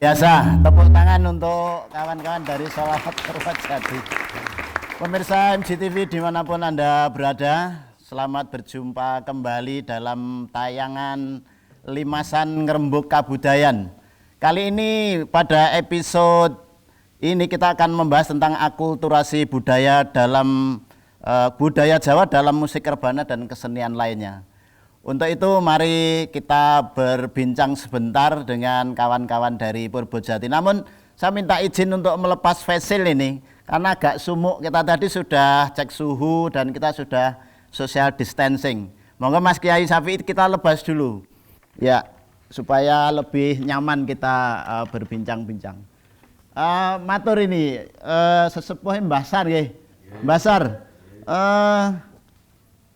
Biasa, tepuk tangan untuk kawan-kawan dari Sholawat Purwojati. Pemirsa MCTV dimanapun Anda berada, selamat berjumpa kembali dalam tayangan Limasan Ngrembug Kabudayan. Kali ini pada episode ini kita akan membahas tentang akulturasi budaya dalam budaya Jawa dalam musik rebana dan kesenian lainnya. Untuk itu mari kita berbincang sebentar dengan kawan-kawan dari Purwojati. Namun saya minta izin untuk melepas face shield ini karena agak sumuk. Kita tadi sudah cek suhu dan kita sudah social distancing. Monggo Mas Kiai Syafi'i kita lepas dulu. Ya, supaya lebih nyaman kita berbincang-bincang. Matur ini sesepuh Mbah Sar nggih. Mbah Sar.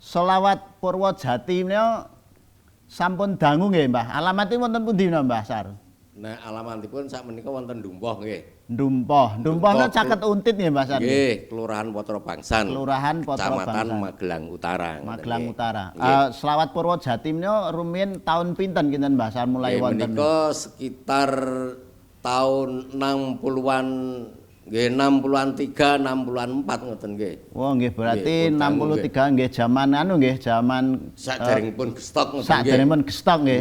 Sholawat Purwojati menika sampun dangu nggih, Mbah. Alamatipun wonten pundi Mbah Sar? Nah, alamatipun sakmenika wonten Dumpoh nggih. Dumpoh menika caket Untit nggih, Mbah Sar. Nggih, Kelurahan Potro Bangsan. Kelurahan Potro Kecamatan Bangsan. Magelang Utara. Magelang Utara. Sholawat Purwojati menika rumiyin taun pinten kinten Mbah Sar mulai wonten? Menika sekitar tahun 60-an nggih 60-an 3, 60-an 4 ngoten nggih. Oh nggih berarti 63 nggih jaman anu nggih jaman saderengipun gestok ngoten nggih. Saderengipun gestok nggih.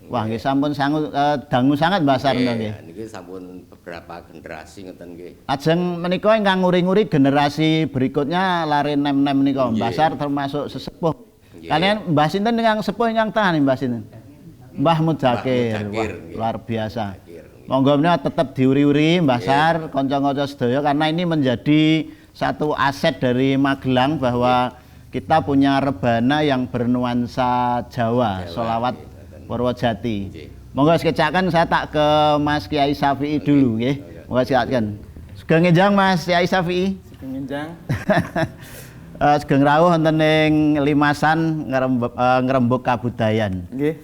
Wah nggih sampun sangat dangu sangat Mbah Sar nggih. Niki sampun beberapa generasi ngoten nggih. Lajeng menika ingkang nguri-nguri generasi berikutnya lare nem-nem menika Mbah Sar termasuk sesepuh. Kalian Mbah sinten ingkang sepuh ingkang tahan Mbah sinten? Mbah Mudakir. Wah, luar biasa. Monggo menika tetap diuri-uri Mbah Sar, kanca-kanca sedaya karena ini menjadi satu aset dari Magelang bahwa kita punya rebana yang bernuansa Jawa, Sholawat Purwojati. Monggo sekecakan saya tak ke Mas Kiai Syafi'i dulu nggih. Monggo sekecakan. Sugeng enjang Mas Kiai Syafi'i. Sugeng enjang. Sugeng rawuh wonten ing Limasan Ngrembug Kabudayan. Nggih.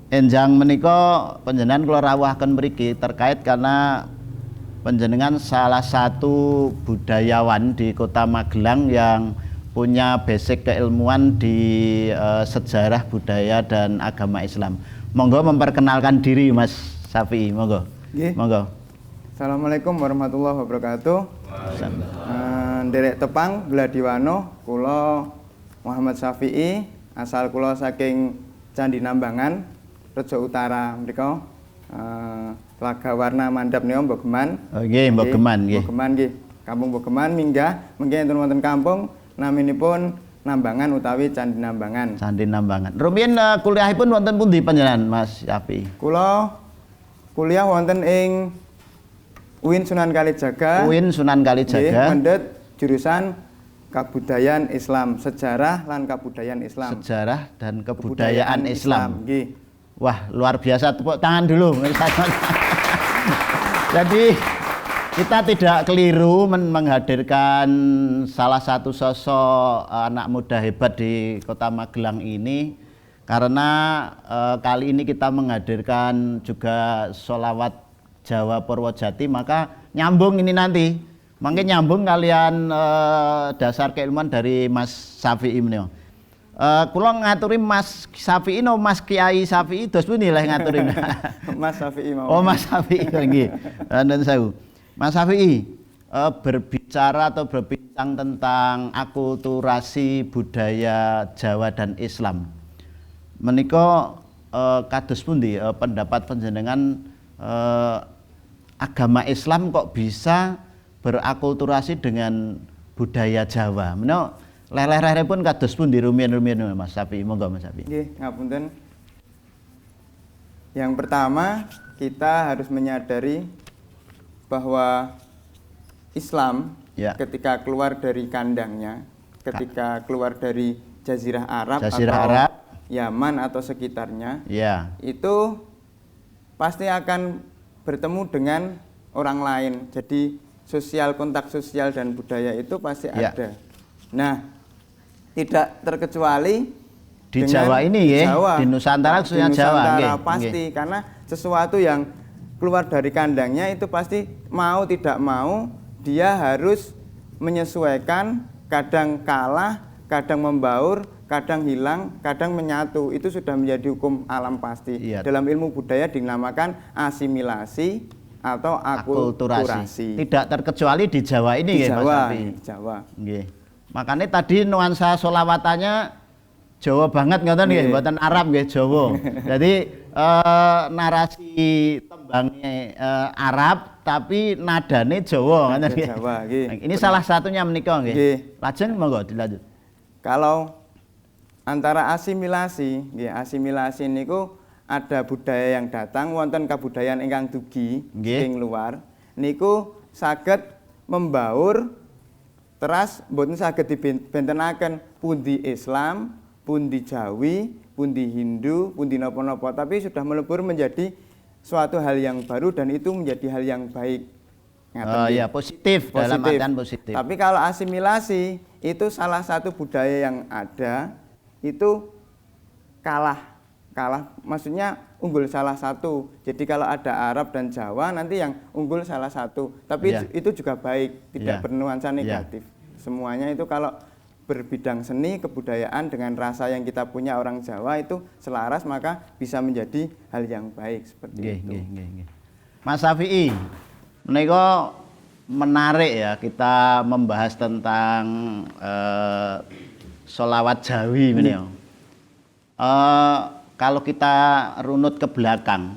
Enjang menika panjenengan kula rawuhaken mriki terkait karena panjenengan salah satu budayawan di Kota Magelang yang punya basic keilmuan di sejarah budaya dan agama Islam. Monggo memperkenalkan diri Mas Syafi'i, monggo. Nggih. Monggo. Assalamualaikum warahmatullahi wabarakatuh. Nderek tepang Gladiwano, kula Muhammad Syafi'i, asal kula saking Candi Nambangan, Rejo Utara mriko. Tlaga Warna Mandap nika Mbogeman. Oh nggih, Mbogeman nggih. Mbogeman nggih. Kampung Mbogeman minggah mengke enten wonten kampung naminipun Nambangan utawi Candi Nambangan. Candi Nambangan. Rumiyin kuliahipun wonten pundi panjenengan Mas Syafi'i? Kula kuliah wonten ing UIN Sunan Kalijaga. UIN Sunan Kalijaga. Mendhet jurusan Kabudayaan Islam, Sejarah lan Kabudayaan Islam. Sejarah dan Kebudayaan Islam. Nggih. Wah, luar biasa, tepuk tangan dulu. Jadi kita tidak keliru menghadirkan salah satu sosok anak muda hebat di Kota Magelang ini karena kali ini kita menghadirkan juga sholawat Jawa Purwojati, maka nyambung ini nanti. Mungkin nyambung kalian dasar keilmuan dari Mas Syafi'i menika. Kula ngaturi Mas Syafi'i no Mas Kiai Syafi'i dos pundi leh ngaturi. Mas Syafi'i mau. Oh Mas Syafi'i nggih. Nuwun sewu. Mas Syafi'i berbicara atau berbincang tentang akulturasi budaya Jawa dan Islam. Menika kados pundi pendapat panjenengan agama Islam kok bisa berakulturasi dengan budaya Jawa? Menika leleh-leleh pun kados pundi rumiyin-rumiyin Mas Syafi'i, monggo Mas Syafi'i. Nggih, ngapunten. Yang pertama, kita harus menyadari bahwa Islam ketika keluar dari kandangnya, ketika keluar dari Jazirah Arab atau Yaman atau sekitarnya, itu pasti akan bertemu dengan orang lain. Jadi kontak sosial dan budaya itu pasti ada. Nah, tidak terkecuali di Jawa ini ya, di Nusantara khususnya Jawa. Pasti, karena sesuatu yang keluar dari kandangnya itu pasti mau tidak mau dia harus menyesuaikan, kadang kalah kadang membaur, kadang hilang, kadang menyatu. Itu sudah menjadi hukum alam pasti. Iya. Dalam ilmu budaya dinamakan asimilasi atau akulturasi. Tidak terkecuali di Jawa ini Di nggih, Mas Jawa, Safi. di Jawa. Nggih. Makanya tadi nuansa solawatannya Jawa banget ngoten nggih, Nggih. mboten Arab nggih, Jawa. Jadi narasi tembangnya Arab tapi nadane Jawa ngoten nggih. Jawa, nggih. Ini salah satunya menika nggih. Nggih. Lajeng monggo dilanjut. Kalau antara asimilasi, nggih, asimilasi niku ada budaya yang datang wonten kabudayaan ingkang dugi Nggih. ing luar niku saged membaur teras mboten saged dibentenaken pundi Islam, pundi Jawi, pundi Hindu, pundi napa-napa, tapi sudah melebur menjadi suatu hal yang baru dan itu menjadi hal yang baik. Ngaten nggih. Ya positif, dalam artian positif. Tapi kalau asimilasi itu salah satu budaya yang ada itu kalah maksudnya unggul salah satu. Jadi kalau ada Arab dan Jawa nanti yang unggul salah satu. Tapi Iya. itu juga baik, tidak Iya. bernuansa Iya. negatif. Semuanya itu kalau berbidang seni kebudayaan dengan rasa yang kita punya orang Jawa itu selaras, maka bisa menjadi hal yang baik seperti Nggih, itu. nggih, nggih, nggih. Mas Safi'i, menika menarik ya kita membahas tentang sholawat Jawi menika. Kalau kita runut ke belakang,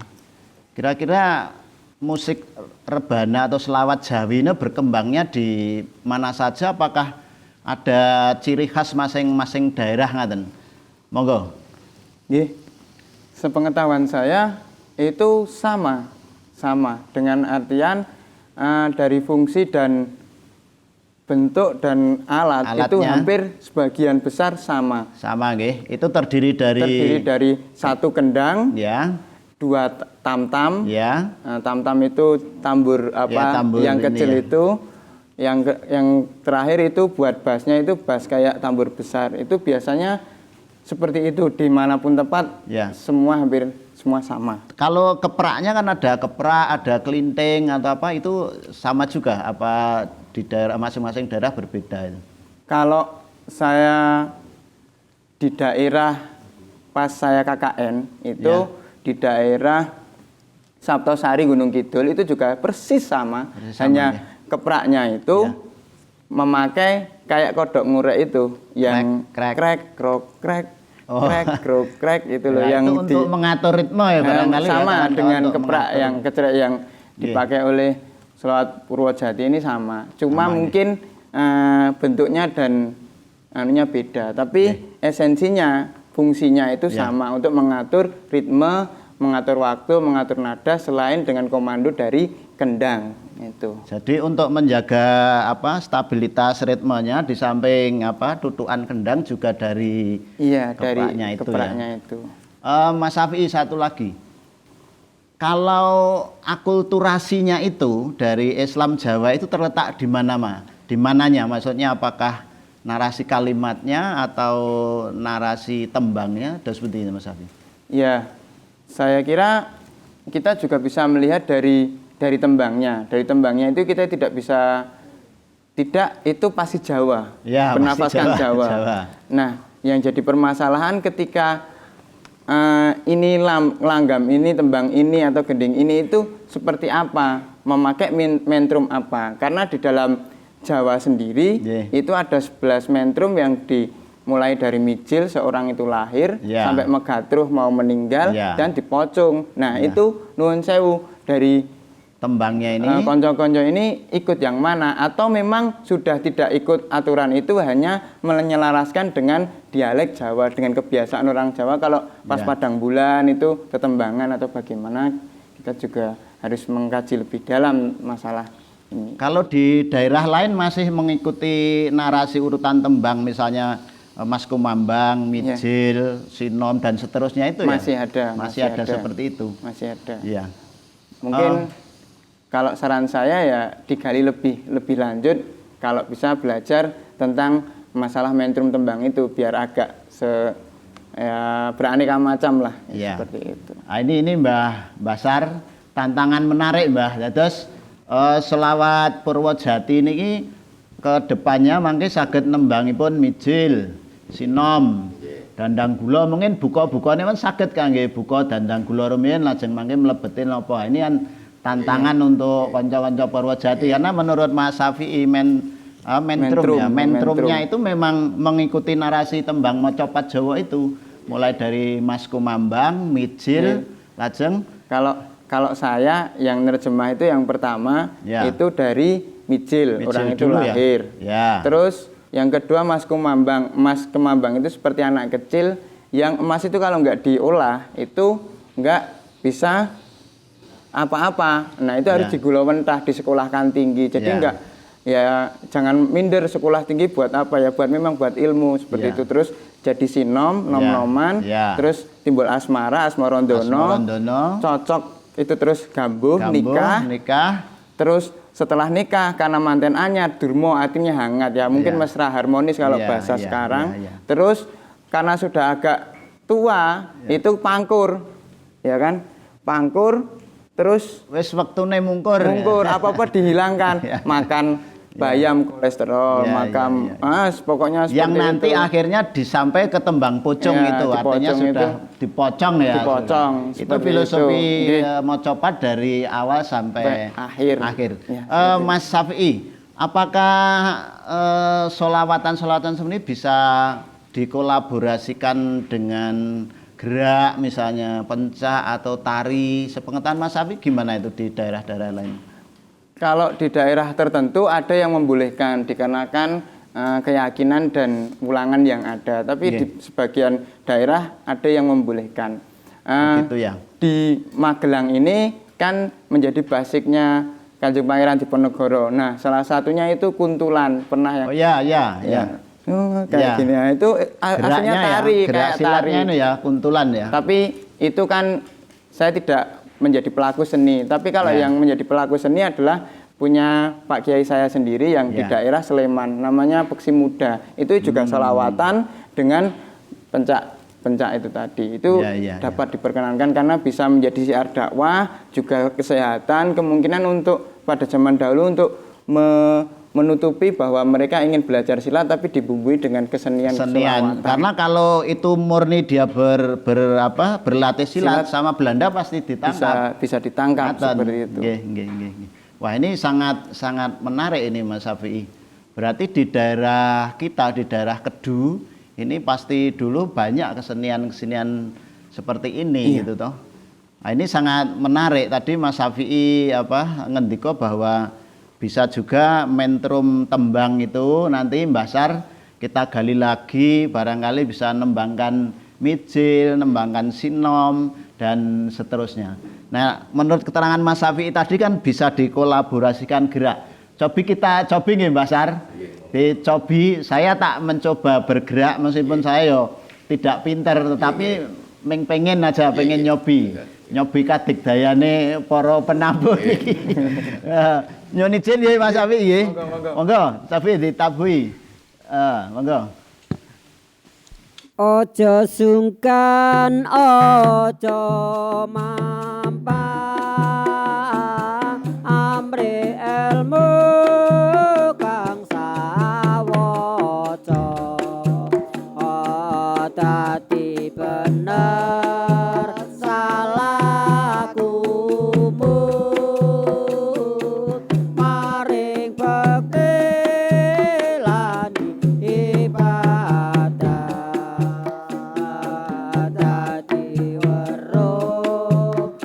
kira-kira musik rebana atau selawat Jawi ini berkembangnya di mana saja? Apakah ada ciri khas masing-masing daerah ngaten? Monggo. Nggih. Sepengetahuan saya itu sama dengan artian dari fungsi dan bentuk dan alat itu Alatnya. hampir sebagian besar sama. Sama nggih. Itu terdiri Terdiri dari satu kendang, ya, dua tam-tam. ya. Tam-tam itu tambur Ya, tambur yang ini kecil ya. itu. Yang terakhir itu buat bassnya itu bass kayak tambur besar. Itu biasanya seperti itu dimanapun tempat. Ya. Semua hampir semua sama. Kalau kepraknya kan ada keprak, ada kelinting atau apa, itu sama juga apa di daerah masing-masing daerah berbeda itu? Kalau saya di daerah pas saya KKN itu Ya. di daerah Saptosari Gunung Kidul itu juga persis sama, Persis sama, hanya ya. kepraknya itu Ya. memakai kayak kodok ngurek itu yang Krek, krek krok krek Oh. krek krok krek itu loh Ya, yang itu untuk mengatur ritme ya barangkali ya, sama kan? dengan Untuk keprak mengatur. yang kecrek yang Iya. dipakai oleh selawat Purwojati ini sama. Cuma Sama, mungkin bentuknya dan anunya beda, tapi esensinya, fungsinya itu Ya. sama untuk mengatur ritme, mengatur waktu, mengatur nada selain dengan komando dari kendang itu. Jadi untuk menjaga apa stabilitas ritmenya di samping apa tutukan kendang juga dari Iya, dari kepraknya itu kepraknya ya. itu. Mas Safi'i, satu lagi. Kalau akulturasinya itu dari Islam Jawa itu terletak di mana, Ma? Di mananya? Maksudnya apakah narasi kalimatnya atau narasi tembangnya? Dan seperti itu, Mas Safi'i. Ya, saya kira kita juga bisa melihat dari tembangnya. Dari tembangnya itu kita tidak bisa itu pasti Jawa. Ya, bernafaskan pasti Jawa. Jawa. Nah, yang jadi permasalahan ketika ini langgam ini, tembang ini atau gending ini itu seperti apa? Memakai mentrum apa? Karena di dalam Jawa sendiri itu ada 11 mentrum yang mulai dari mijil seorang itu lahir sampai megatruh mau meninggal dan dipocung. Nah, itu nuwun sewu dari tembangnya ini konco-konco ini ikut yang mana atau memang sudah tidak ikut aturan itu, hanya menyelaraskan dengan dialek Jawa, dengan kebiasaan orang Jawa. Kalau pas padang bulan itu tetembangan atau bagaimana, kita juga harus mengkaji lebih dalam masalah ini. Kalau di daerah lain masih mengikuti narasi urutan tembang, misalnya Mas Kumambang, Mijil, Sinom dan seterusnya itu masih ya? ada, masih ada seperti itu. Masih ada. Iya. Mungkin kalau saran saya ya digali lebih lanjut, kalau bisa belajar tentang masalah mentrum tembang itu biar agak beraneka macam lah seperti itu. Nah, ini Mbah Basar, tantangan menarik Mbah. Terus selawat Purwojati ini kedepannya mangke saged nembangipun mijil, sinom, dandang gula mungkin buka-bukane kan saged kangge buka dandang gula rumiyin lajeng mangke mlebeti napa. Ini kan tantangan untuk kanca-kanca Purwojati karena menurut Mas Safi'i mentrumnya itu memang mengikuti narasi tembang Macapat Jawa itu mulai dari Mas Kumambang, mijil, lajeng kalau saya yang nerjemah itu yang pertama itu dari mijil orang itu lahir. Ya. Terus yang kedua Mas Kumambang itu seperti anak kecil yang emas itu kalau nggak diolah itu nggak bisa apa-apa. Nah itu harus digula mentah, disekolahkan tinggi. Jadi nggak jangan minder sekolah tinggi buat apa ya? Memang buat ilmu seperti itu. Terus jadi sinom, nom-noman, terus timbul asmara, asmarandono, cocok itu terus gambuh, nikah. Terus setelah nikah karena manten anyar, durmo artinya hangat ya, mungkin mesra harmonis kalau bahasa sekarang. Terus karena sudah agak tua itu pangkur, ya kan? Pangkur, terus wis wektune mungkur. Apa-apa dihilangkan, makan bayam kolesterol, pokoknya yang nanti itu. Akhirnya disampai ke tembang pocong itu, artinya sudah dipocong ya. Dipocong. Itu filosofi Macapat dari awal sampai akhir. Ya, Mas Safi'i, apakah solawatan-solawatan seperti ini bisa dikolaborasikan dengan gerak misalnya pencak atau tari? Sepengetahuan Mas Safi'i gimana itu di daerah-daerah lain? Kalau di daerah tertentu ada yang membolehkan dikarenakan keyakinan dan ulangan yang ada, tapi di sebagian daerah ada yang membolehkan. Gitu ya. Di Magelang ini kan menjadi basicnya Kanjeng Pangeran Diponegoro. Nah, salah satunya itu kuntulan, pernah yang kayak gini ya. Itu aslinya tari, gerak kayak tari. Itu ya, kuntulan ya. Tapi itu kan saya tidak menjadi pelaku seni. Tapi kalau yang menjadi pelaku seni adalah punya Pak Kiai saya sendiri yang di daerah Sleman, namanya Peksi Muda. Itu juga selawatan dengan pencak itu tadi. Itu dapat diperkenankan karena bisa menjadi siar dakwah, juga kesehatan, kemungkinan untuk pada zaman dahulu untuk menutupi bahwa mereka ingin belajar silat tapi dibumbui dengan kesenian. Karena kalau itu murni dia berlatih silat sama Belanda pasti ditangkap. Bisa ditangkap seperti itu. Wah, ini sangat menarik ini Mas Safi'i. Berarti di daerah kita, di daerah Kedu ini pasti dulu banyak kesenian seperti ini gitu toh. Nah, ini sangat menarik. Tadi Mas Safi'i ngendika bahwa bisa juga mentrum tembang itu nanti Mbah Sar kita gali lagi, barangkali bisa nembangkan mijil, nembangkan sinom dan seterusnya. Nah, menurut keterangan Mas Safi'i tadi kan bisa dikolaborasikan gerak. Kita cobi nggih Mbah Sar. Dicobi, saya tak mencoba bergerak meskipun saya tidak pinter tetapi pengen nyobi. Nyobi kadigdayane para penabuh iki. Nyun izin nggih Mas Safi'i nggih. Monggo, Safi'i ditabuhi. Monggo. Ojo sungkan, ojo mampang, amri ilmu kang sawaca, dadi bener salahkumu, maring bekti lan ibadah, dadi weruh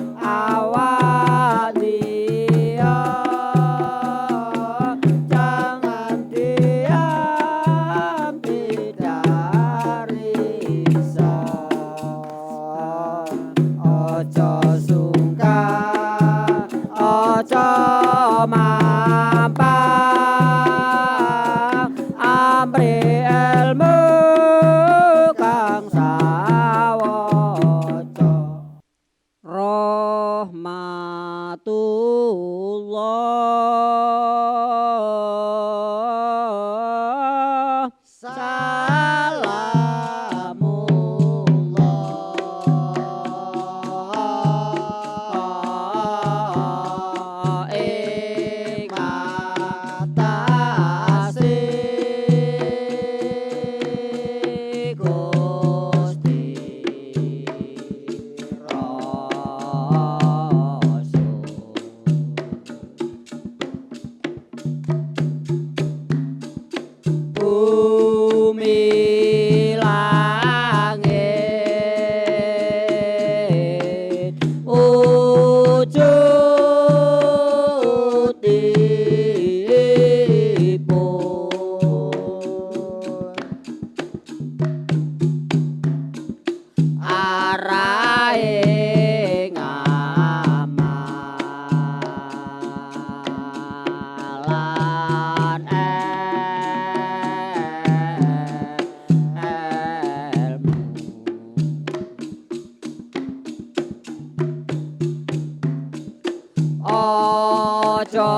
ojo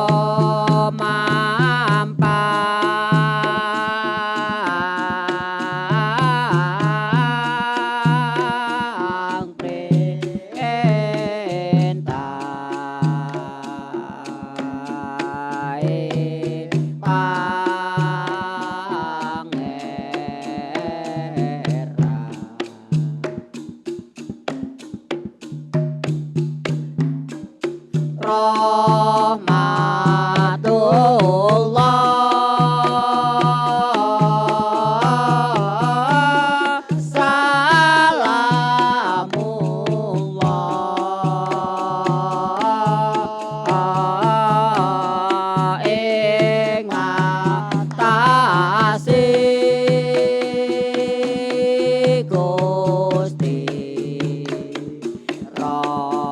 mampang perintahe pangeran rahmatullah salamullah ing atase Gusti Rasul.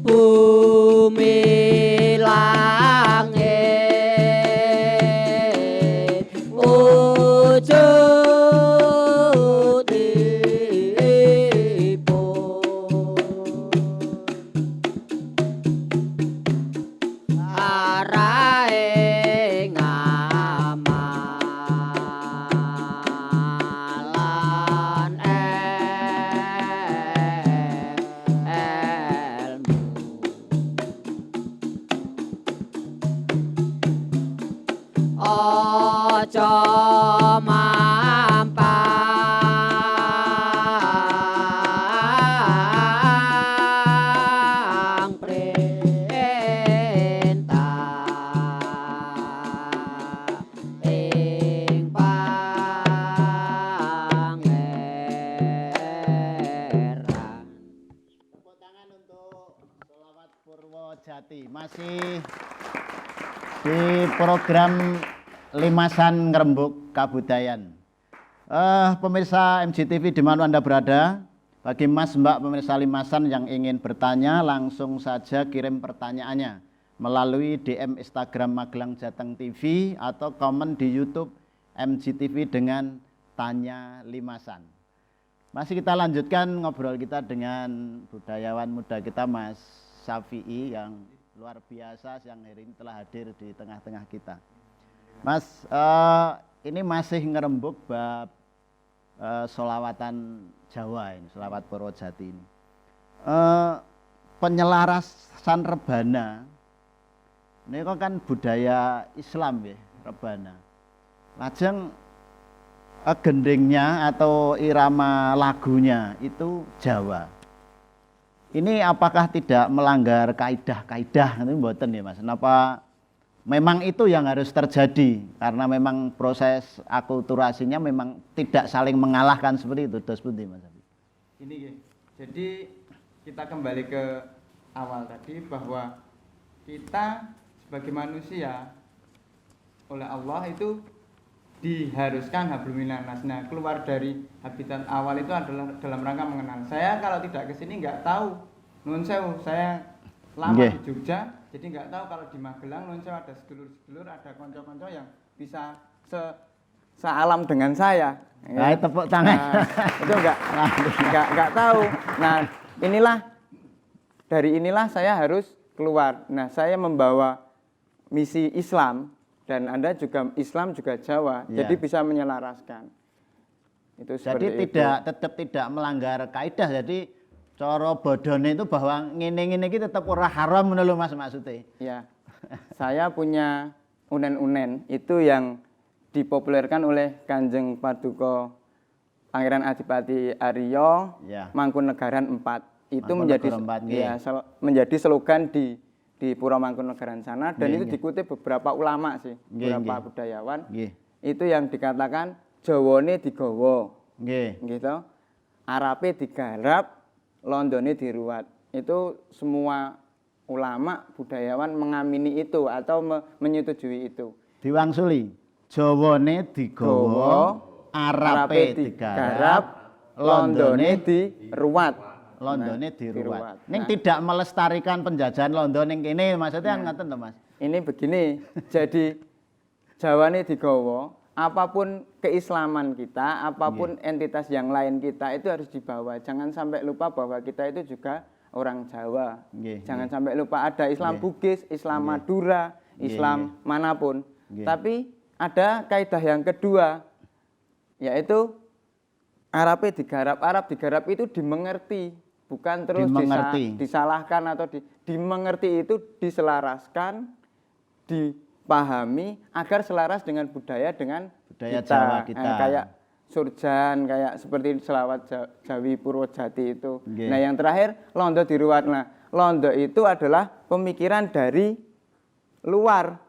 Bumi langit wujudipun arahe ngamalan ilmu. Ojo mampang perintah ing pangeran. Tepuk tangan untuk Sholawat Purwojati. Masih di program Limasan Ngrembug Kabudayan. Pemirsa MGTV di mana Anda berada, bagi Mas Mbak pemirsa Limasan yang ingin bertanya, langsung saja kirim pertanyaannya melalui DM Instagram Magelang Jateng TV atau komen di YouTube MGTV dengan Tanya Limasan. Masih kita lanjutkan ngobrol kita dengan budayawan muda kita Mas Syafi'i yang luar biasa yang hari ini telah hadir di tengah-tengah kita. Mas, ini masih ngerembug bab sholawatan Jawa ini, sholawat Purwojati ini. Penyelarasan rebana, ini kan budaya Islam ya, rebana. Lajeng gendingnya atau irama lagunya itu Jawa. Ini apakah tidak melanggar kaidah-kaidah itu mboten ya Mas? Kenapa memang itu yang harus terjadi karena memang proses akulturasinya memang tidak saling mengalahkan seperti itu. Dos pundi Mas? Ini jadi kita kembali ke awal tadi bahwa kita sebagai manusia oleh Allah itu diharuskan hablum minanas. Nah, keluar dari habitat awal itu adalah dalam rangka mengenal. Saya kalau tidak ke sini nggak tahu. Nuwun sewu, saya lama di Jogja, jadi nggak tahu kalau di Magelang nuwun sewu ada sedulur-sedulur, ada konco-konco yang bisa sealam dengan saya. Nah, tepuk tangan. Nah, itu nggak tahu. Nah, dari inilah saya harus keluar. Nah, saya membawa misi Islam dan Anda juga Islam juga Jawa, ya. jadi bisa menyelaraskan. Itu jadi tetap tidak melanggar kaidah. Jadi cara bodone itu bahwa ngene-ngene iki tetap ora haram ngono lho Mas maksudnya. Ya. Saya punya unen-unen itu yang dipopulerkan oleh Kanjeng Paduka Pangeran Adipati Arya, ya. Mangkunegaran 4. Itu menjadi slogan di Pura Mangkunegaran sana dan itu dikutip beberapa ulama sih, beberapa budayawan. Itu yang dikatakan Jawane digawa. Gitu. Arabe digarap, Londone diruat. Itu semua ulama budayawan mengamini itu atau menyetujui itu. Diwangsuli. Jawane digawa, Arabe digarap, Londone diruat. Londone diruat. Ning tidak melestarikan penjajahan London ning kene maksudnya ngoten to Mas. Ini begini, jadi Jawane digawa, apapun keislaman kita, apapun entitas yang lain kita itu harus dibawa. Jangan sampai lupa bahwa kita itu juga orang Jawa. Jangan sampai lupa ada Islam Bugis, Islam Madura, Islam manapun. Tapi ada kaidah yang kedua, yaitu Arab digarap itu dimengerti, bukan terus disalahkan atau dimengerti itu diselaraskan, dipahami agar selaras dengan budaya kita. Jawa kita. Kayak surjan, kayak seperti selawat Jawi Purwojati itu. Nah yang terakhir londo diruwat. Nah londo itu adalah pemikiran dari luar,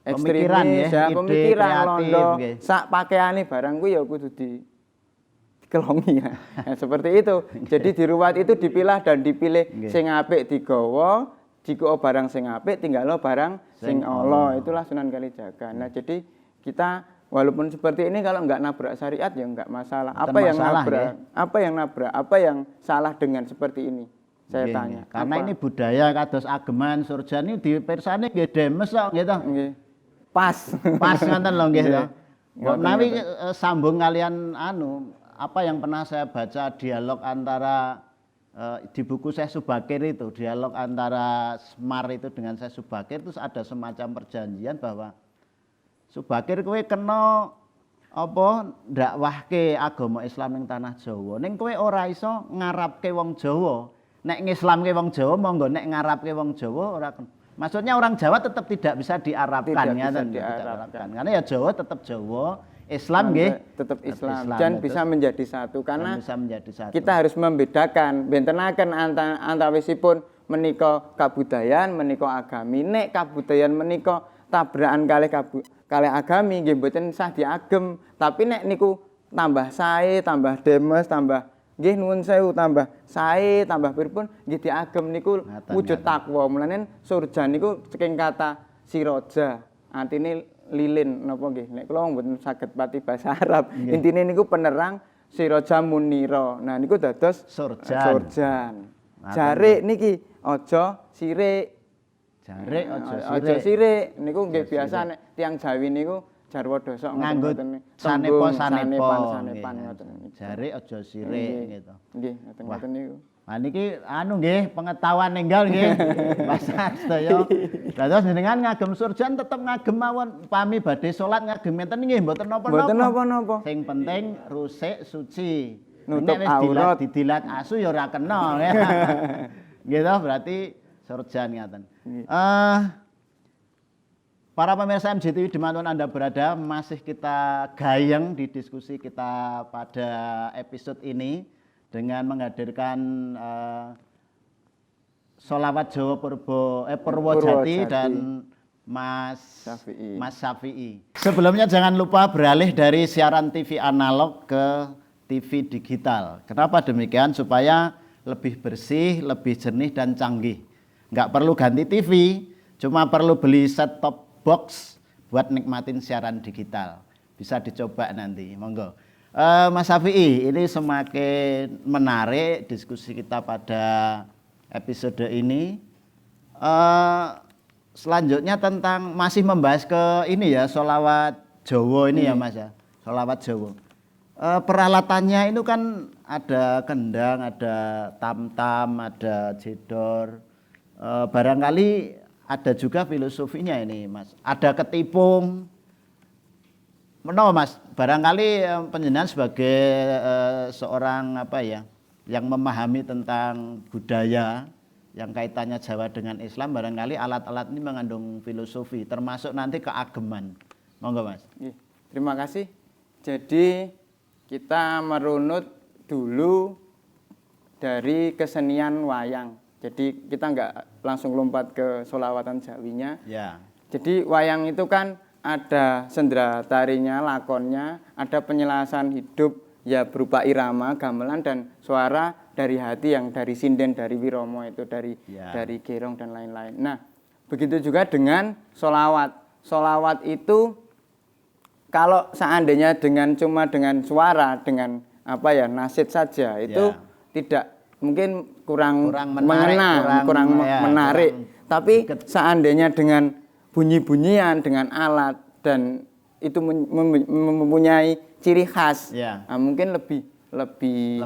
ekstremis, pemikiran londo. Sak pakaiane barang ku ya kudu dikelongi ya. Nah, seperti itu. Jadi diruwat itu dipilah dan dipilih sing apik digawa, jika barang sing apik tinggalo barang sing ala. Itulah Sunan Kalijaga. Nah, jadi kita walaupun seperti ini kalau enggak nabrak syariat ya enggak masalah. Apa yang nabrak? Apa yang nabrak? Apa yang salah dengan seperti ini? Saya tanya. Karena ini budaya kados ageman surjan ini dipirsani nggih demes kok gitu. Nggih. Pas ngoten lho nggih to. Menawi sambung kalian apa yang pernah saya baca dialog antara di buku Syekh Subakir itu, dialog antara Semar itu dengan Syekh Subakir itu ada semacam perjanjian bahwa Subakir kowe kena apa ndakwahke agama Islam ing tanah Jawa. Ning kowe ora iso ngarapke wong Jawa. Nek ngislamke wong Jawa monggo, nek ngarapke wong Jawa ora. Maksudnya orang Jawa tetap tidak bisa diarabkan ya, karena ya Jawa tetap Jawa, Islam nggih tetap Islam dan bisa menjadi satu karena kita harus membedakan bentenaken antawisipun menika kabudayaan menika agami. Nek kabudayaan menika tabrakan kalih agami nggih mboten sah diagem, tapi nek niku tambah sae, tambah demes, tambah nggih nuwun sewu, tambah sae, tambah pripun nggih diagem niku wujud takwa. Mulane surjan niku saking kata siroja, artine lilin napa nggih. Nek kula mboten saged pati basa Arab. Intine niku penerang siraja munira. Nah niku dados surjan. Jarik niki aja sirik. Jarik aja sirik. Niku nggih biasa nek tiyang Jawi niku jarwa dosok nganggo sanepan ngoten. Jarik aja sirik gitu. Nggih, ngoten niku. Nah niki nggih pengetahuan ninggal nggih. Mas sedaya. Lah terus jenengan ngagem surjan tetep ngagem mawon pami badhe salat ngagem enten nggih mboten napa-napa. Mboten napa-napa. Sing penting rusik suci. Nutup aurat didilat asu ya ora kena ya. Nggih toh berarti surjan ngaten. Para pemirsa MJTV dimanapun Anda berada, masih kita gayeng di diskusi kita pada episode ini dengan menghadirkan Sholawat Jawa Purwojati dan Mas Syafi'i. Sebelumnya jangan lupa beralih dari siaran TV analog ke TV digital. Kenapa demikian? Supaya lebih bersih, lebih jernih dan canggih. Nggak perlu ganti TV, cuma perlu beli set top box buat nikmatin siaran digital. Bisa dicoba nanti, monggo. Mas Syafi'i, ini semakin menarik diskusi kita pada episode ini. Selanjutnya tentang masih membahas ke ini ya, sholawat Jawa ini ya Mas ya, sholawat Jawa. Peralatannya itu kan ada kendang, ada tam-tam, ada jedor. Barangkali ada juga filosofinya ini Mas. Ada ketipung. Menapa Mas? Barangkali panjenengan sebagai seorang yang memahami tentang budaya yang kaitannya Jawa dengan Islam, barangkali alat-alat ini mengandung filosofi, termasuk nanti keageman. Monggo Mas. Terima kasih. Jadi kita merunut dulu dari kesenian wayang. Jadi kita nggak langsung lompat ke sholawatan Jawinya. Ya. Jadi wayang itu kan ada sendera tarinya, lakonnya, ada penjelasan hidup ya berupa irama, gamelan dan suara dari hati yang dari sinden, dari wiromo itu, dari gerong dan lain-lain. Nah, begitu juga dengan sholawat. Sholawat itu kalau seandainya cuma dengan suara, dengan nasid saja itu tidak mungkin kurang menarik. Tapi seandainya dengan bunyi-bunyian, dengan alat dan itu mempunyai ciri khas. Ya. Nah, mungkin lebih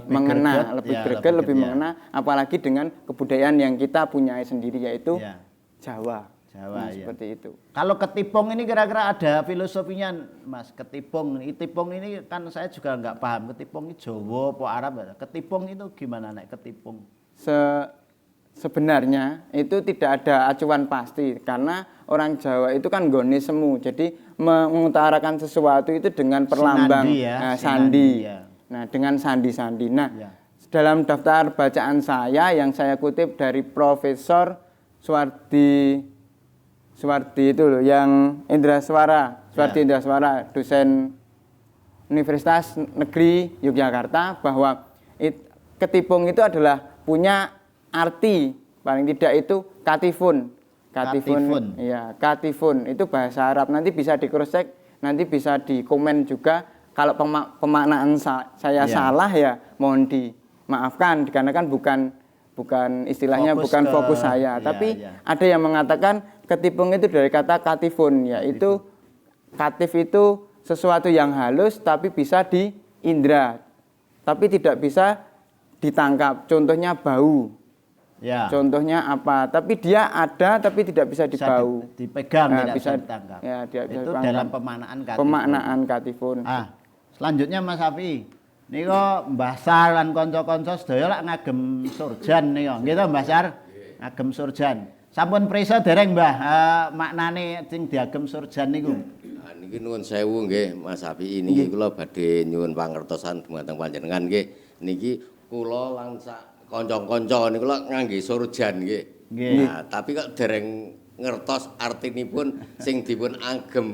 mengena, greget, lebih ya, greget, lebih lebih greget, mengena, apalagi dengan kebudayaan yang kita punya sendiri yaitu Ya. Jawa. Jawa, ya. Seperti itu. Kalau ketipung ini kira-kira ada filosofinya, Mas. Ketipung ini kan saya juga nggak paham. Ketipung ini Jawa apa Arab? Ketipung itu gimana nek ketipung? Sebenarnya itu tidak ada acuan pasti karena orang Jawa itu kan gone semu. Jadi mengutarakan sesuatu itu dengan perlambang Sinandi ya, sandi. sinandi, ya. Nah, dengan sandi-sandi. Nah, Ya. dalam daftar bacaan saya yang saya kutip dari Profesor Suwardi itu loh, yang Indraswara, Suwardi Ya. Indraswara, dosen Universitas Negeri Yogyakarta, bahwa ketipung itu adalah punya arti paling tidak itu katifun. Katifun. Iya, katifun itu bahasa Arab. Nanti bisa di cross check, nanti bisa di komen juga. Kalau pemaknaan saya Ya. salah ya mohon dimaafkan karena kan bukan istilahnya bukan fokus saya, ya, tapi ya. ada yang mengatakan ketipung itu dari kata katifun, yaitu katif itu sesuatu yang halus tapi bisa diindra, tapi tidak bisa ditangkap. Contohnya bau. Ya. Contohnya apa? Tapi dia ada tapi tidak bisa dibau. Dipegang, Nah, tidak bisa bisa ditangkap. ya, tidak bisa Itu ditangkap. dalam pemaknaan katifun. Pemaknaan katifun. Selanjutnya Mas Safi, nika Mbah Sar lan kanca-kanca sedaya lak ngagem surjan nika. Nggih to Mbah Sar? Ngagem surjan. Sampun prisa dereng Mbah maknane sing diagem surjan niku? Nah, niki nuwun sewu nggih Mas Safi, niki kula badhe nyuwun pangertosan dumateng panjenengan nggih. Niki kula lan sak kanca-kanca niku lak ngangge surjan nggih. Nggih. Nah, tapi kok dereng ngertos artinipun sing dipun agem.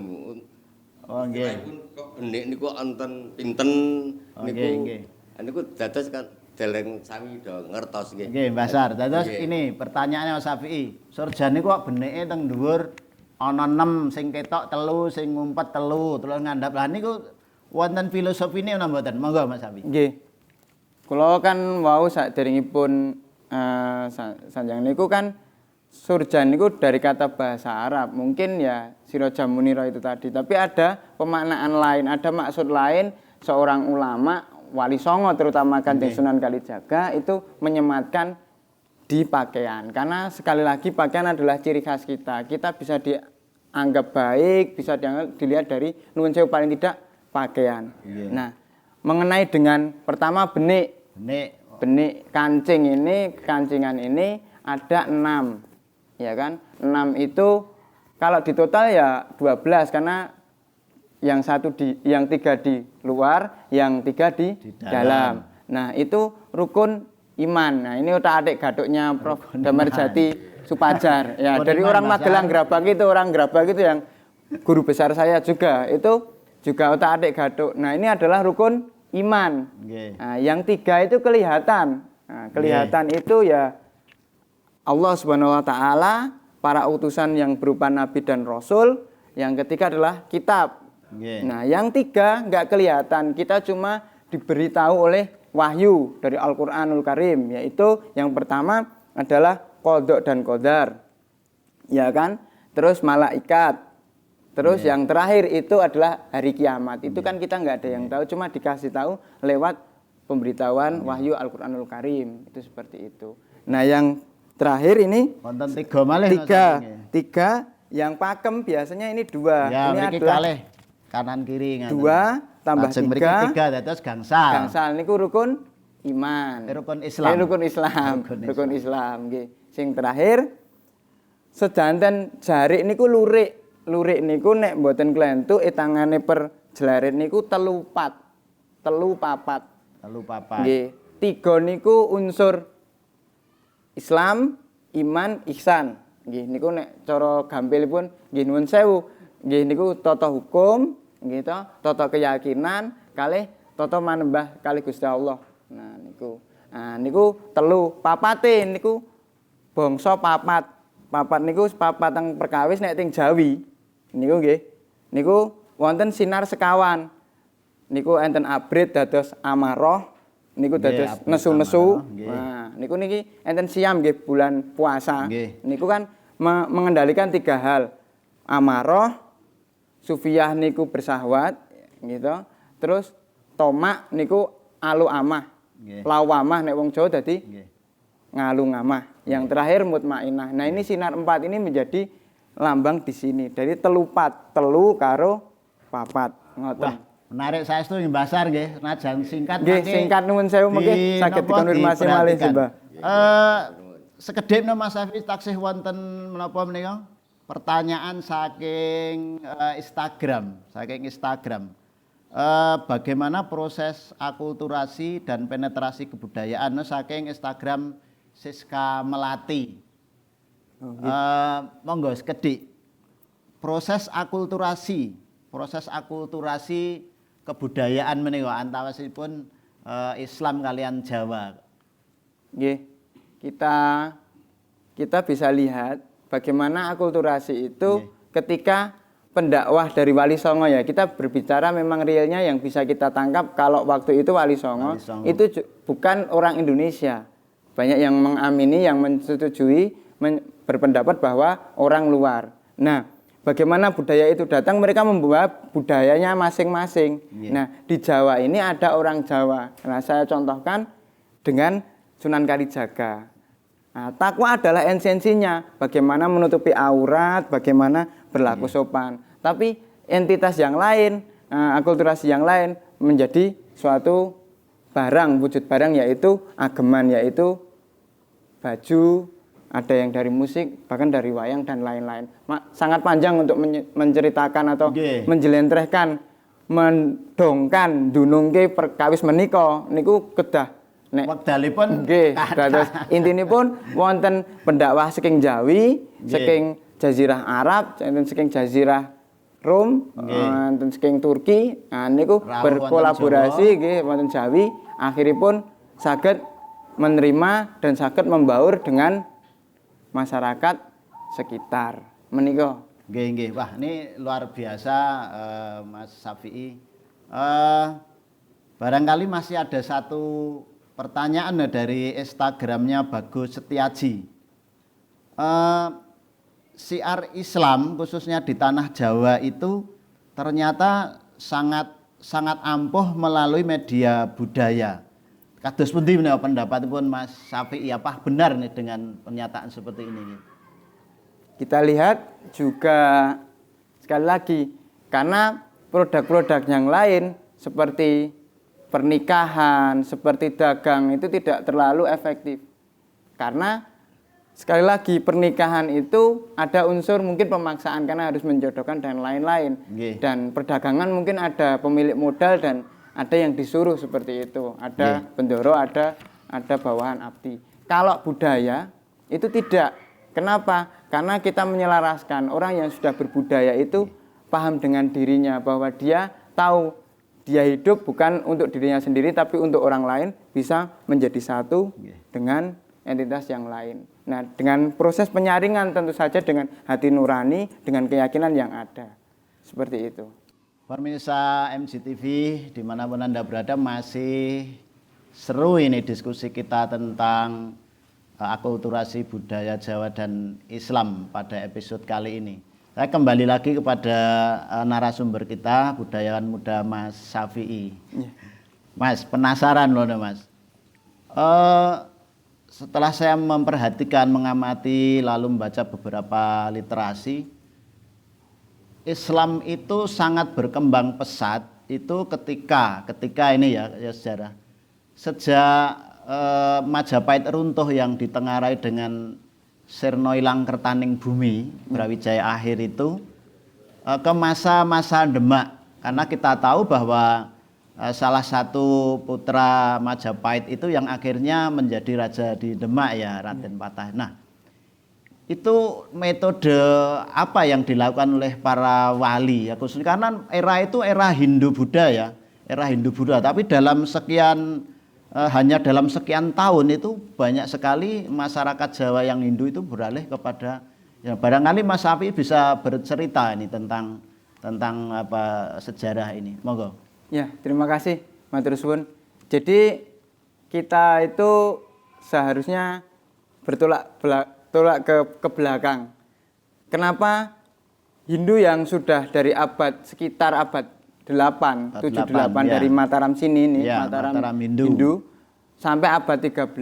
Oh nggih. Kok benik niku enten pinten Oh, niku. nggih. Niku dados kan dereng sami do ngertos nggih. Nggih Mbah Sar. Dados Nggih. ini pertanyaannya Mas Safi. Surjan niku kok benike teng dhuwur ana 6 sing ketok 3, sing ngumpet 3, terus ngandhap. Lah niku wonten filosofine napa mboten? Monggo Mas Safi. Nggih. Kula kan wau saderengipun sanjang niku kan surjan niku dari kata bahasa Arab. Mungkin ya Siraja Munira itu tadi, tapi ada pemaknaan lain, ada maksud lain. Seorang ulama Wali Songo terutama Kanjeng Sunan Kalijaga itu menyematkan di pakaian. Karena sekali lagi pakaian adalah ciri khas kita. Kita bisa dianggap baik, bisa dilihat dari nuwun sewu paling tidak pakaian. Iya. Nah, mengenai dengan pertama benik kancingan ini ada 6. Ya kan? 6 itu kalau di total ya 12 karena yang 3 di luar, yang 3 di dalam. Nah, itu rukun iman. Nah, ini otak-atik gaduknya Prof. Damarjati Supajar. Ya, Rukun dari iman, orang Mas Magelang Ar. Gerabak itu yang guru besar saya juga. Itu juga otak-atik gaduk. Nah, ini adalah rukun iman. Nggih. Nah, yang 3 itu kelihatan. Nah, kelihatan itu ya Allah Subhanahu wa taala, para utusan yang berupa nabi dan rasul. Yang ketiga adalah kitab. Nggih. Nah, yang 3 nggak kelihatan. Kita cuma diberitahu oleh wahyu dari Al-Qur'anul Karim, yaitu yang pertama adalah qada dan qadar. Ya kan? Terus malaikat. Terus yang terakhir itu adalah hari kiamat. Itu kan kita nggak ada yang tahu, cuma dikasih tahu lewat pemberitahuan wahyu Al-Qur'anul Karim. Itu seperti itu. Nah, yang terakhir ini Wonten 3 malih. Mas Safi, nggih. 3 yang pakem biasanya ini 2. Ya, Ini mriki adalah kalih kanan kiri ngaten. 2 tambah Lajeng mriki 3. 3 dados gangsal. Gangsal niku rukun iman. Rukun Islam. Rukun Islam. Rukun Rukun Islam nggih. Sing terakhir sedanten jarik niku lurik. Lurik niku nek mboten klentu tangane per jelarit niku 3 4. 3 4. 3 papat. Nggih. 3 niku unsur Islam, iman, ihsan. Nggih niku nek cara gampilipun nggih nuwun sewu. Nggih niku tata hukum, nggih to, tata keyakinan, kalih tata manembah kalih Gusti Allah. Nah niku. Nah niku 3 papate niku bangsa papat. Papat niku papat teng perkawis nek teng Jawi. Niku nggih. Niku wonten sinar sekawan. Niku enten abrit dados amaroh. Niku Nggih, dados abrit nesu-nesu. amaroh, nggih. Nah, niku niki enten siam nggih bulan puasa. Nggih. Niku kan mengendalikan 3 hal. Amaroh, Sufiyah niku bersahwat gitu. Terus tomak niku alu amah. Nggih. Lawamah nek wong Jawa dadi Nggih. ngalu ngamah. Yang terakhir mutmainah. Nah, ini sinar 4 ini menjadi lambang di sini. Dari telupat, telu karo papat. Ngoten. Wah, menarik saestu nggih Mbah Sar nggih. Najan singkat Nggih, mangke singkat nuwun sewu mengki saged napa dikonfirmasi malih diperhatikan. Mbah. Sekedhip no Mas Safi taksih wonten menapa menika? Pertanyaan saking Instagram, bagaimana proses akulturasi dan penetrasi kebudayaan no, saking Instagram Siska Melati. Monggo sekedhik. Proses akulturasi kebudayaan menika antawasipun Islam kalian Jawa. Nggih. Kita bisa lihat bagaimana akulturasi itu ketika pendakwah dari Wali Songo ya. Kita berbicara memang realnya yang bisa kita tangkap kalau waktu itu Wali Songo itu bukan orang Indonesia. Banyak yang mengamini, yang menyetujui, berpendapat bahwa orang luar. Nah, bagaimana budaya itu datang, mereka membawa budayanya masing-masing. Nah, di Jawa ini ada orang Jawa. Nah, saya contohkan dengan Sunan Kalijaga. Nah, takwa adalah esensinya, bagaimana menutupi aurat, bagaimana berlaku sopan. Tapi entitas yang lain, akulturasi yang lain menjadi suatu barang, wujud barang yaitu ageman, yaitu baju, ada yang dari musik, bahkan dari wayang dan lain-lain. Sangat panjang untuk menceritakan atau menjelentrehkan, mendongkan, dunungke perkawis menika niku kedah nek wekdalipun nggih, dados intinipun wonten pendakwah saking Jawi, saking jazirah Arab, saking jazirah Rom, wonten saking Turki. Nah niku berkolaborasi nggih wonten Jawi, akhiripun saged menerima dan saged membaur dengan masyarakat sekitar. Menika. Nggih. Wah, ini luar biasa Mas Safi'i. Barangkali masih ada satu pertanyaan dari Instagramnya Bagus Setiaji. Syiar Islam khususnya di tanah Jawa itu ternyata sangat ampuh melalui media budaya. Kados pundi menika pendapatipun Mas Safi'i? Apa benar nih dengan pernyataan seperti ini? Kita lihat juga sekali lagi karena produk-produk yang lain seperti pernikahan, seperti dagang itu tidak terlalu efektif. Karena sekali lagi pernikahan itu ada unsur mungkin pemaksaan karena harus menjodohkan dan lain-lain. Dan perdagangan mungkin ada pemilik modal dan ada yang disuruh seperti itu. Ada bendoro, ada bawahan abdi. Kalau budaya itu tidak. Kenapa? Karena kita menyelaraskan orang yang sudah berbudaya itu paham dengan dirinya bahwa dia tahu dia hidup bukan untuk dirinya sendiri tapi untuk orang lain, bisa menjadi satu dengan entitas yang lain. Nah, dengan proses penyaringan tentu saja dengan hati nurani, dengan keyakinan yang ada. Seperti itu. Pemirsa MCTV dimanapun Anda berada, masih seru ini diskusi kita tentang akulturasi budaya Jawa dan Islam pada episode kali ini. Saya kembali lagi kepada narasumber kita, budayawan muda Mas Safi'i. Mas, penasaran loh Mas. Setelah saya memperhatikan, mengamati, lalu membaca beberapa literasi, Islam itu sangat berkembang pesat itu ketika ini ya sejarah. Sejak Majapahit runtuh yang ditengarai dengan sirna ilang kertaning bumi, Brawijaya akhir itu ke masa-masa Demak. Karena kita tahu bahwa salah satu putra Majapahit itu yang akhirnya menjadi raja di Demak ya, Raden Patah. Nah, itu metode apa yang dilakukan oleh para wali ya, khususnya karena era itu era Hindu-Buddha ya, era Hindu-Buddha. Tapi dalam hanya dalam sekian tahun itu banyak sekali masyarakat Jawa yang Hindu itu beralih kepada ya, barangkali Mas Safi bisa bercerita ini tentang apa sejarah ini. Monggo. Ya, terima kasih matur suwun. Jadi kita itu seharusnya bertolak ke belakang. Kenapa Hindu yang sudah dari sekitar abad 8, 78 ya. dari Mataram sini nih, Ya, Mataram Hindu. sampai abad 13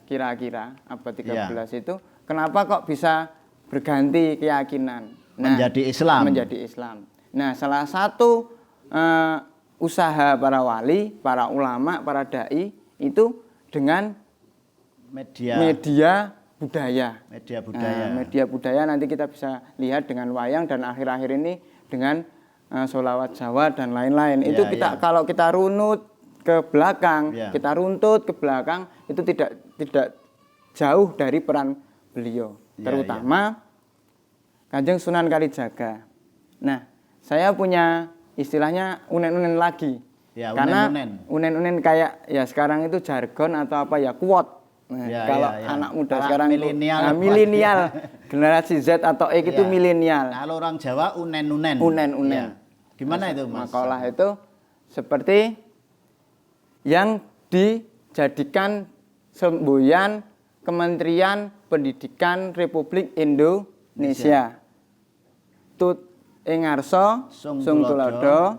kira-kira. Abad 13 itu kenapa kok bisa berganti keyakinan? Menjadi Islam. Menjadi Islam. Nah, salah satu usaha para wali, para ulama, para dai itu dengan media budaya. Media budaya nanti kita bisa lihat dengan wayang dan akhir-akhir ini dengan sholawat Jawa dan lain-lain. Itu kalau kita runut ke belakang, kita runtut ke belakang itu tidak jauh dari peran beliau, terutama Kanjeng Sunan Kalijaga. Nah, saya punya istilahnya unen-unen lagi. Ya, karena unen-unen kayak ya sekarang itu jargon atau apa ya quote. Nah, kalau anak muda sekarang milenial, generasi Z atau X itu milenial. Kalau orang Jawa unen-unen. Unen-unen. Gimana itu, Mas? Makalah itu seperti yang dijadikan semboyan Kementerian Pendidikan Republik Indonesia. Tut ing ngarsa sung tuladha,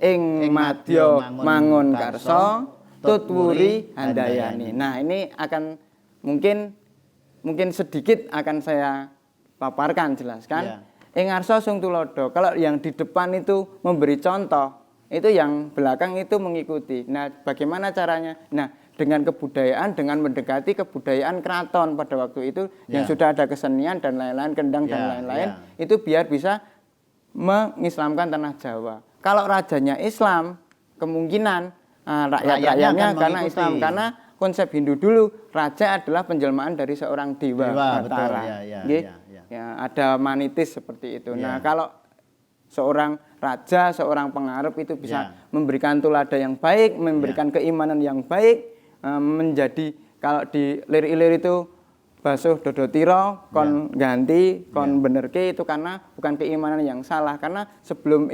ing madya mangun karsa, tutwuri handayani. Nah, ini akan mungkin sedikit akan saya paparkan, jelaskan. Ing ngarsa sung tuladha. Kalau yang di depan itu memberi contoh, itu yang belakang itu mengikuti. Nah, bagaimana caranya? Nah, dengan kebudayaan, dengan mendekati kebudayaan keraton pada waktu itu yang sudah ada kesenian dan lain-lain, kendang dan lain-lain, itu biar bisa mengislamkan tanah Jawa. Kalau rajanya Islam, kemungkinan rakyat-rakyatnya karena Islam, karena konsep Hindu dulu raja adalah penjelmaan dari seorang dewa Batara. Ya, ada manitis seperti itu. Nah, kalau seorang raja, seorang pengarep itu bisa memberikan teladan yang baik, memberikan keimanan yang baik, menjadi kalau di lirik-lirik itu basuh dodo tiro kon ganti kon benerke, itu karena bukan keimanan yang salah, karena sebelum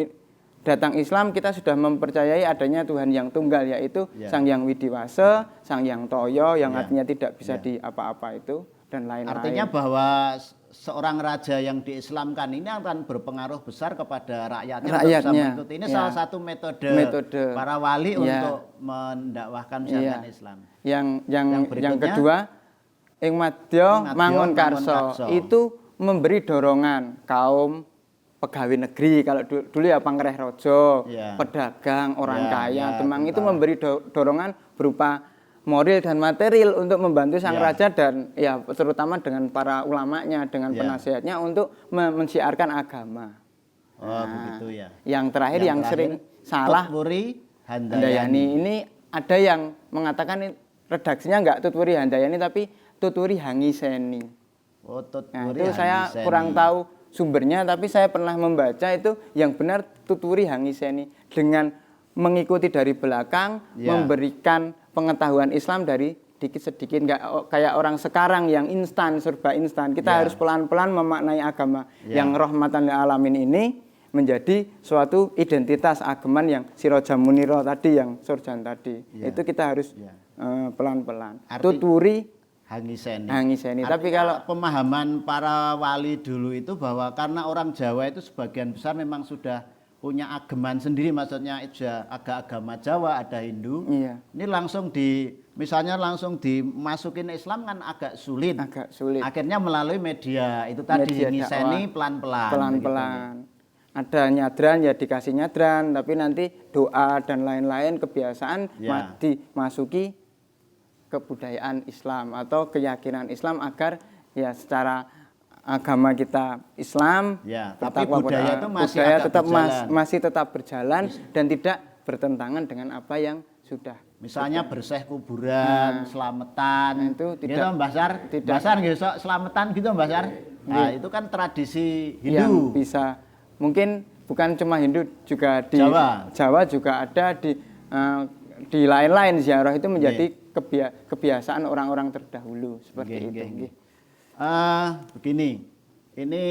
datang Islam kita sudah mempercayai adanya Tuhan yang tunggal, yaitu Sang Hyang Widiwasa, Sang Hyang Toyo yang artinya tidak bisa di apa-apa itu dan lain-lain. Artinya bahwa seorang raja yang diislamkan ini akan berpengaruh besar kepada rakyatnya. Untuk bisa mengikuti. Ini salah satu metode para wali untuk mendakwahkan syariat Islam. Yang kedua, ing madya mangun karso itu memberi dorongan kaum pegawai negeri, kalau dulu ya pangreh rojo, pedagang, orang kaya, Demang itu memberi dorongan berupa moral dan material untuk membantu sang raja dan ya terutama dengan para ulamanya, dengan penasihatnya untuk mensiarkan agama. Begitu ya. Yang terakhir yang sering salah Tutwuri Handayani. Ini ada yang mengatakan redaksinya enggak Tutwuri Handayani tapi Tutwuri Hangiseni. Nah, itu saya kurang tahu sumbernya, tapi saya pernah membaca itu yang benar Tutwuri Hangiseni, dengan mengikuti dari belakang, memberikan pengetahuan Islam dari dikit sedikit, nggak kayak orang sekarang yang instan, serba instan. Kita harus pelan-pelan memaknai agama yang rahmatan lil alamin ini menjadi suatu identitas ageman yang Siroja Muniro tadi, yang Surjan tadi. Itu kita harus pelan-pelan. Tutwuri Hangiseni. Tapi kalau pemahaman para wali dulu itu bahwa karena orang Jawa itu sebagian besar memang sudah punya ageman sendiri, maksudnya ada agama Jawa, ada Hindu. Ini langsung misalnya langsung dimasukin Islam kan agak sulit. Akhirnya melalui media itu tadi, ngiseni pelan-pelan. Gitu. Ada nyadran ya dikasih nyadran, tapi nanti doa dan lain-lain kebiasaan dimasuki kebudayaan Islam atau keyakinan Islam agar ya secara agama kita Islam, tapi budaya itu masih tetap berjalan dan tidak bertentangan dengan apa yang sudah. Misalnya bersih kuburan, selamatan, itu tidak. Mbah Sar, selamatan gitu Mbah Sar. Nah, itu kan tradisi Hindu. Yang bisa, mungkin bukan cuma Hindu, juga di Jawa juga ada, di lain-lain ziarah itu menjadi kebiasaan orang-orang terdahulu seperti itu. Begini, ini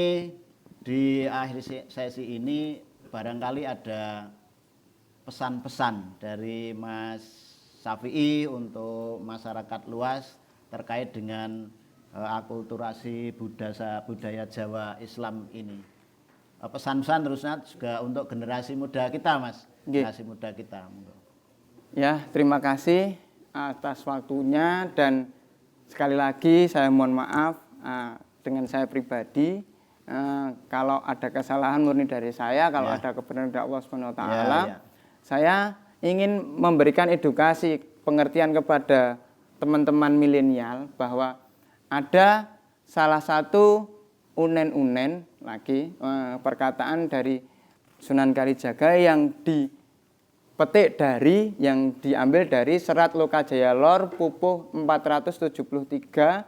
di akhir sesi ini barangkali ada pesan-pesan dari Mas Syafi'i untuk masyarakat luas terkait dengan akulturasi budaya Jawa Islam ini. pesan-pesan terusnya juga untuk generasi muda kita, Mas. Nggih. Generasi muda kita. Monggo. Ya, terima kasih atas waktunya dan sekali lagi saya mohon maaf dengan saya pribadi kalau ada kesalahan murni dari saya, kalau Ya. ada kebenaran dari Allah Subhanahu wa Ya, taala. ya. Saya ingin memberikan edukasi pengertian kepada teman-teman milenial bahwa ada salah satu unen-unen lagi perkataan dari Sunan Kalijaga yang diambil dari Serat Lokajaya Lor pupuh 473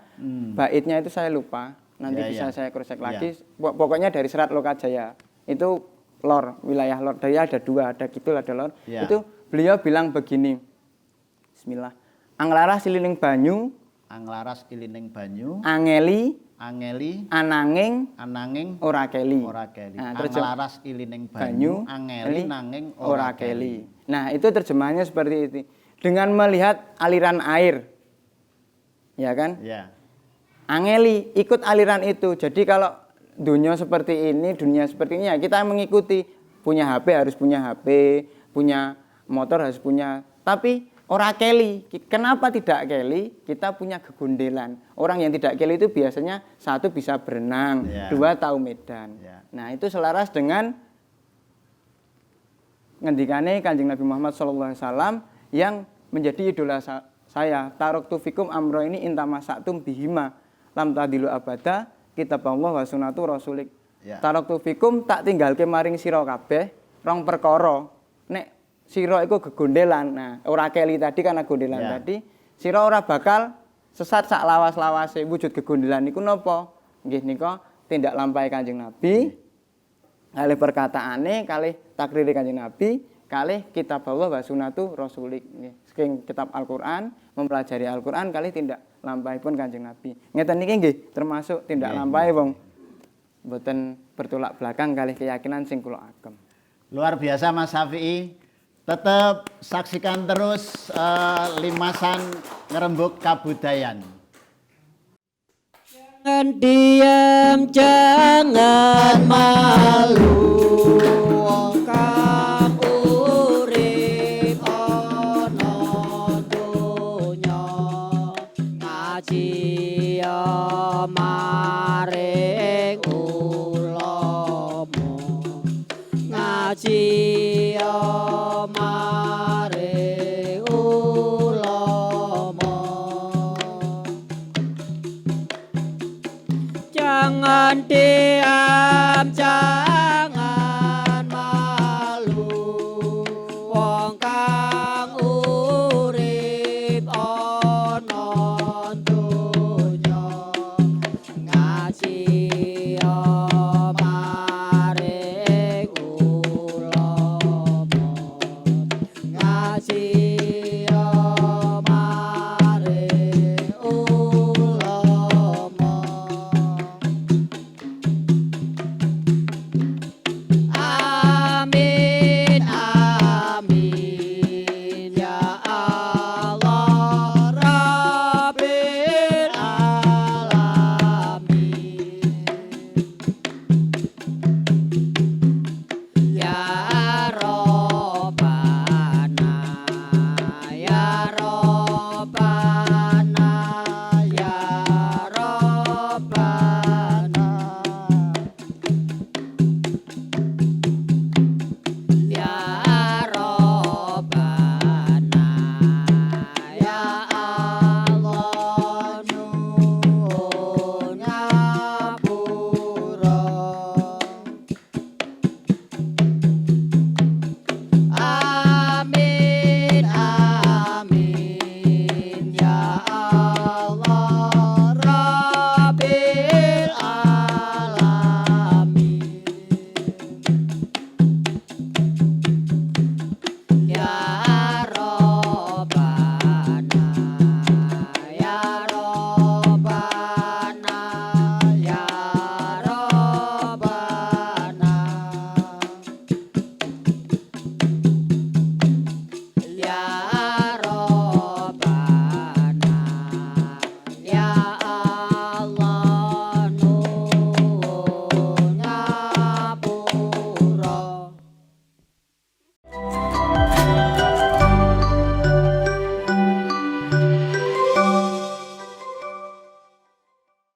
baitnya itu saya lupa. Nanti Ya, bisa ya. saya cross check lagi. Pokoknya dari Serat Lokajaya. Itu Lor, wilayah Lor. Dari ada dua, ada Kidul, ada Lor. Ya. Itu beliau bilang begini. Bismillah. Anglarah silining banyu, Anglaras ilining banyu, angeli, angeli, ananging, ananging ora keli. ora keli. Nah, Anglaras ilining banyu, angeli nanging ora keli. Nah, itu terjemahannya seperti itu. Dengan melihat aliran air. Ya kan? Ya. Angeli, ikut aliran itu. Jadi kalau dunia seperti ini, ya kita mengikuti. Punya HP harus punya HP, punya motor harus punya. Tapi ora keli. Kenapa tidak keli? Kita punya kegundelan. Orang yang tidak keli itu biasanya satu bisa berenang, Ya. dua tahu medan. Ya. Nah, itu selaras dengan ngendikane Kanjeng Nabi Muhammad SAW yang menjadi idola saya. Taraktu fikum amro ini intamasaktum bihima lam tadilu abada kitab Allah wa sunnatu rasulik. Ya. Taraktu fikum tak tinggalke maring sira kabeh rong perkara. Nek sira iku gegondelan. Nah, ora keli tadi karena gondelan Ya. tadi, sira ora bakal sesat sak lawas-lawase. Wujud gegondelan niku napa? Nggih nika tindak lampahe Kanjeng Nabi. Kalih perkataane, kalih takrire Kanjeng Nabi, kalih kitab Allah wa sunnatu rasulik. Nggih, saking kitab Al-Qur'an, mempelajari Al-Qur'an kalih tindak lampahipun Kanjeng Nabi. Ngeten niki nggih termasuk tindak lampahe wong mboten bertolak belakang kalih keyakinan sing kula agem. Luar biasa Mas Syafi'i. Tetap saksikan terus Limasan Ngerembug Kabudayan. Jangan diam, jangan malu. Kang urip ana donya. Ngaji ya maring ulama. Ngaji ya maring ulama. Jangan dia